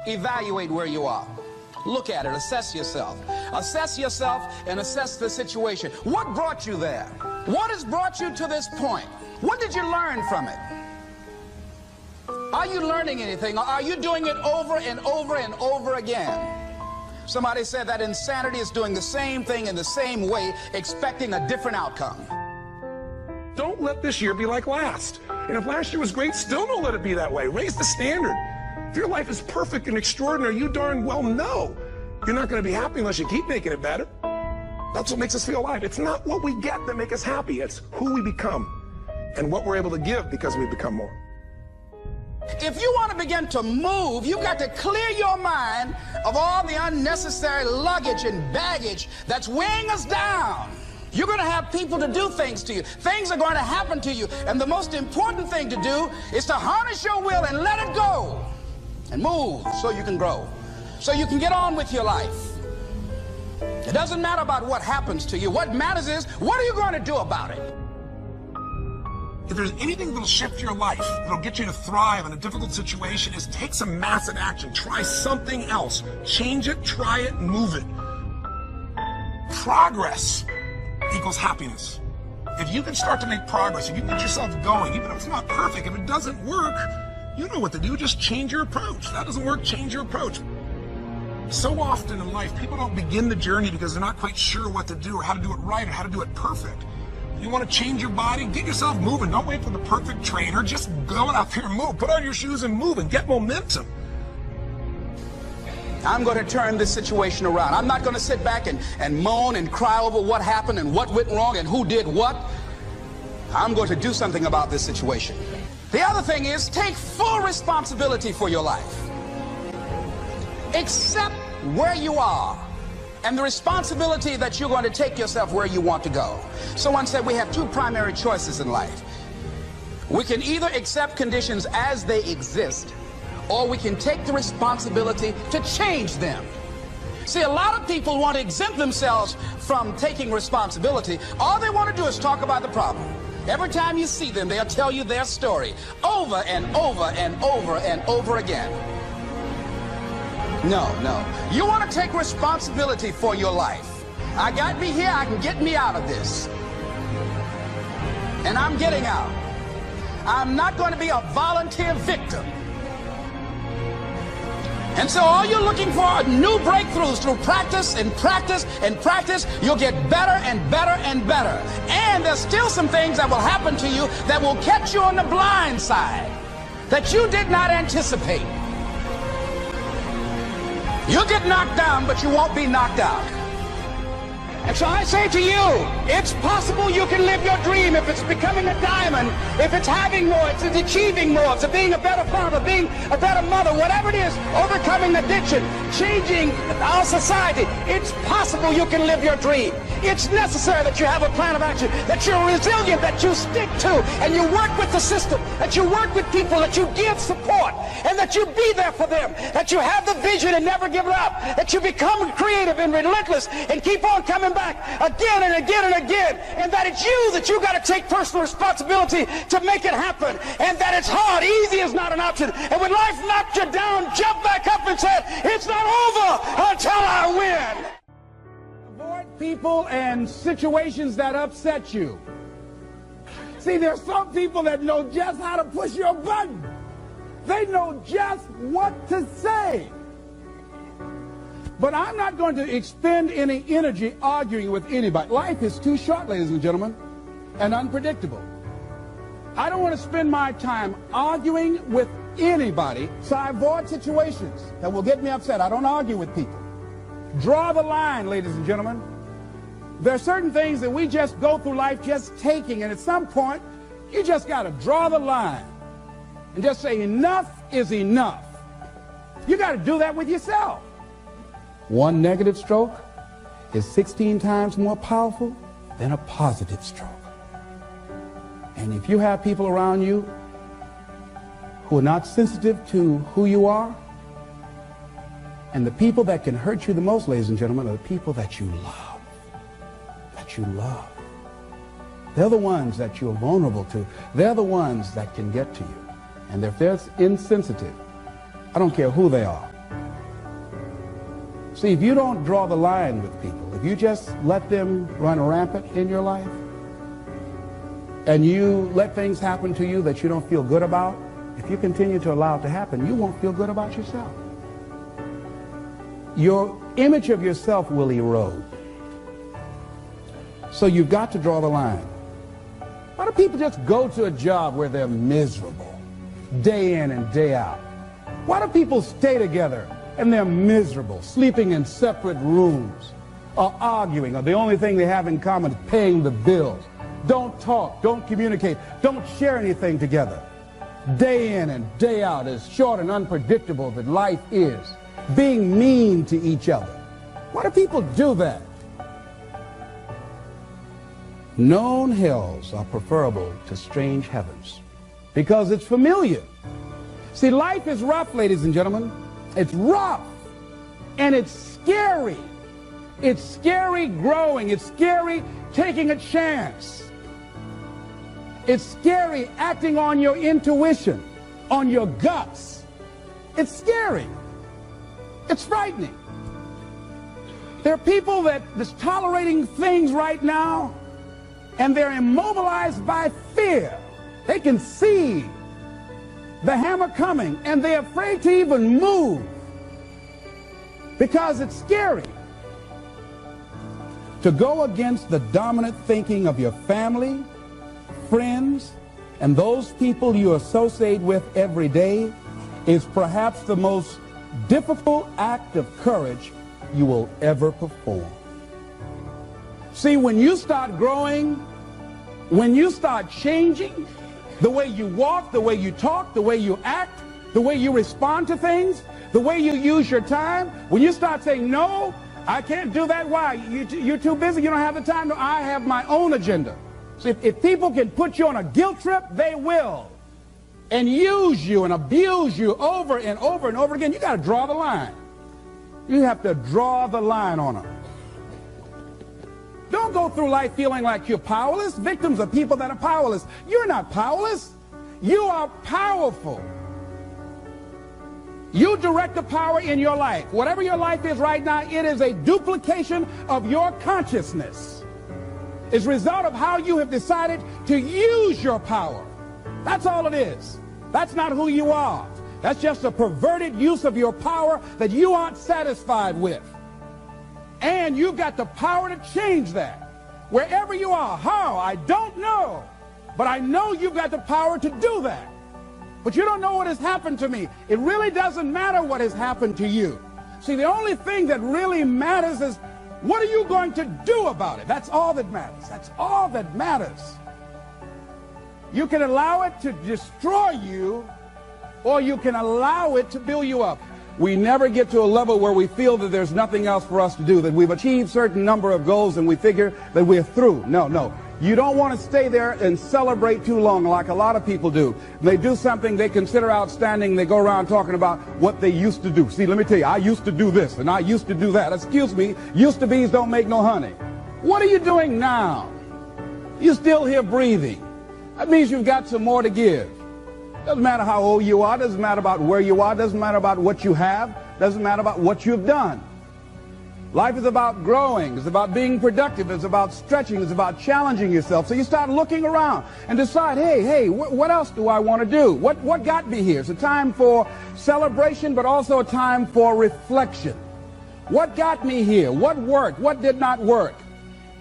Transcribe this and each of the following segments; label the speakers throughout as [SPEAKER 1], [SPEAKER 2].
[SPEAKER 1] Evaluate where you are. Look at it, assess yourself. Assess yourself and assess the situation. What brought you there? What has brought you to this point? What did you learn from it? Are you learning anything, or are you doing it over and over and over again? Somebody said that insanity is doing the same thing in the same way, expecting a different outcome.
[SPEAKER 2] Don't let this year be like last. And if last year was great, still don't let it be that way. Raise the standard. If your life is perfect and extraordinary, you darn well know you're not going to be happy unless you keep making it better. That's what makes us feel alive. It's not what we get that makes us happy. It's who we become and what we're able to give because we become more.
[SPEAKER 1] If you want to begin to move, you've got to clear your mind of all the unnecessary luggage and baggage that's weighing us down. You're going to have people to do things to you. Things are going to happen to you. And the most important thing to do is to harness your will and let it go. And move so you can grow. So you can get on with your life. It doesn't matter about what happens to you. What matters is, what are you going to do about it?
[SPEAKER 2] If there's anything that'll shift your life, that'll get you to thrive in a difficult situation, is take some massive action. Try something else. Change it, try it, move it. Progress equals happiness. If you can start to make progress, if you get yourself going, even if it's not perfect, if it doesn't work, you know what to do. Just change your approach. That doesn't work, change your approach. So often in life, people don't begin the journey because they're not quite sure what to do or how to do it right or how to do it perfect. You want to change your body? Get yourself moving. Don't wait for the perfect trainer. Just go out there and move. Put on your shoes and move and get momentum.
[SPEAKER 1] I'm going to turn this situation around. I'm not going to sit back and moan and cry over what happened and what went wrong and who did what. I'm going to do something about this situation. The other thing is, take full responsibility for your life. Accept where you are and the responsibility that you're going to take yourself where you want to go. Someone said we have two primary choices in life. We can either accept conditions as they exist, or we can take the responsibility to change them. See, a lot of people want to exempt themselves from taking responsibility. All they want to do is talk about the problem. Every time you see them, they'll tell you their story over and over and over and over again. No. You want to take responsibility for your life. I got me here, I can get me out of this. And I'm getting out. I'm not going to be a volunteer victim. And so all you're looking for are new breakthroughs through practice and practice and practice. You'll get better and better and better. And there's still some things that will happen to you that will catch you on the blind side that you did not anticipate. You'll get knocked down, but you won't be knocked out. And so I say to you, it's possible you can live your dream if it's becoming a diamond, if it's having more, if it's achieving more, if it's being a better father, being a better mother, whatever it is, overcoming addiction, changing our society. It's possible you can live your dream. It's necessary that you have a plan of action, that you're resilient, that you stick to, and you work with the system, that you work with people, that you give support, and that you be there for them, that you have the vision and never give it up, that you become creative and relentless and keep on coming back again and again and again, and that it's you got to take personal responsibility to make it happen, and that it's hard. Easy is not an option. And when life knocks you down, jump back up and say, it's not over until I win.
[SPEAKER 3] Avoid people and situations that upset you. See, there's some people that know just how to push your button. They know just what to say. But I'm not going to expend any energy arguing with anybody. Life is too short, ladies and gentlemen, and unpredictable. I don't want to spend my time arguing with anybody, so I avoid situations that will get me upset. I don't argue with people. Draw the line, ladies and gentlemen. There are certain things that we just go through life just taking, and at some point, you just got to draw the line and just say enough is enough. You got to do that with yourself. One negative stroke is 16 times more powerful than a positive stroke. And if you have people around you who are not sensitive to who you are, and the people that can hurt you the most, ladies and gentlemen, are the people that you love. That you love. They're the ones that you're vulnerable to. They're the ones that can get to you. And if they're insensitive, I don't care who they are, See, if you don't draw the line with people, if you just let them run rampant in your life, and you let things happen to you that you don't feel good about, if you continue to allow it to happen, you won't feel good about yourself. Your image of yourself will erode. So you've got to draw the line. Why do people just go to a job where they're miserable, day in and day out? Why do people stay together and they're miserable, sleeping in separate rooms, or arguing, or the only thing they have in common is paying the bills? Don't talk, don't communicate, don't share anything together. Day in and day out, as short and unpredictable that life is, being mean to each other. Why do people do that? Known hells are preferable to strange heavens because it's familiar. See, life is rough, ladies and gentlemen. It's rough, and it's scary. It's scary growing. It's scary taking a chance. It's scary acting on your intuition, on your guts. It's scary. It's frightening. There are people that's tolerating things right now, and they're immobilized by fear. They can see the hammer coming, and they're afraid to even move because it's scary. To go against the dominant thinking of your family, friends, and those people you associate with every day is perhaps the most difficult act of courage you will ever perform. See, when you start growing, when you start changing the way you walk, the way you talk, the way you act, the way you respond to things, the way you use your time, when you start saying, no, I can't do that. Why? You're too busy. You don't have the time. No, I have my own agenda. So if people can put you on a guilt trip, they will. And use you and abuse you over and over and over again. You got to draw the line. You have to draw the line on them. Don't go through life feeling like you're powerless. Victims are people that are powerless. You're not powerless. You are powerful. You direct the power in your life. Whatever your life is right now, it is a duplication of your consciousness. It's a result of how you have decided to use your power. That's all it is. That's not who you are. That's just a perverted use of your power that you aren't satisfied with. And you've got the power to change that. Wherever you are, how, I don't know. But I know you've got the power to do that. But you don't know what has happened to me. It really doesn't matter what has happened to you. See, the only thing that really matters is what are you going to do about it? That's all that matters. That's all that matters. You can allow it to destroy you, or you can allow it to build you up. We never get to a level where we feel that there's nothing else for us to do, that we've achieved a certain number of goals and we figure that we're through. No, no. You don't want to stay there and celebrate too long like a lot of people do. They do something they consider outstanding. They go around talking about what they used to do. See, let me tell you, I used to do this and I used to do that. Excuse me, used to be's don't make no honey. What are you doing now? You're still here breathing. That means you've got some more to give. Doesn't matter how old you are. Doesn't matter about where you are. Doesn't matter about what you have. Doesn't matter about what you've done. Life is about growing. It's about being productive. It's about stretching. It's about challenging yourself. So you start looking around and decide, hey, what else do I want to do? What got me here? It's a time for celebration, but also a time for reflection. What got me here? What worked? What did not work?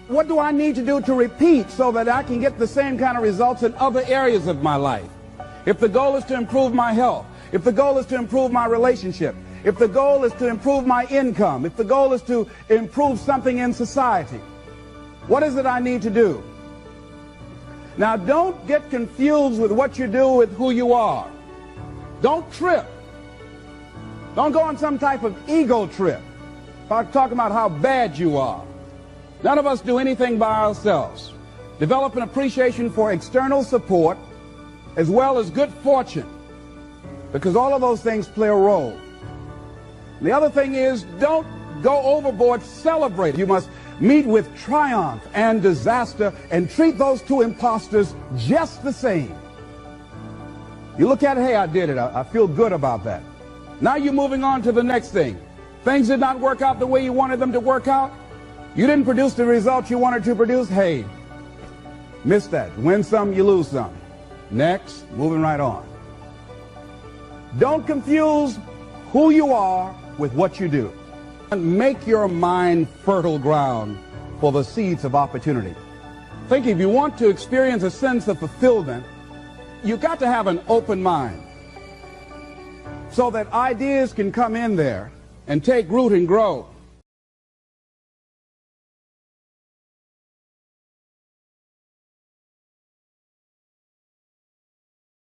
[SPEAKER 3] What do I need to do to repeat so that I can get the same kind of results in other areas of my life? If the goal is to improve my health, if the goal is to improve my relationship, if the goal is to improve my income, if the goal is to improve something in society, what is it I need to do? Now, don't get confused with what you do with who you are. Don't trip. Don't go on some type of ego trip. Talking about how bad you are. None of us do anything by ourselves. Develop an appreciation for external support as well as good fortune, because all of those things play a role. The other thing is, don't go overboard celebrating. You must meet with triumph and disaster and treat those two imposters just the same. You look at it, hey, I did it. I feel good about that. Now you're moving on to the next thing. Things did not work out the way you wanted them to work out. You didn't produce the results you wanted to produce. Hey, miss that. Win some, you lose some. Next, moving right on. Don't confuse who you are with what you do. Make your mind fertile ground for the seeds of opportunity. Think if you want to experience a sense of fulfillment, you've got to have an open mind so that ideas can come in there and take root and grow.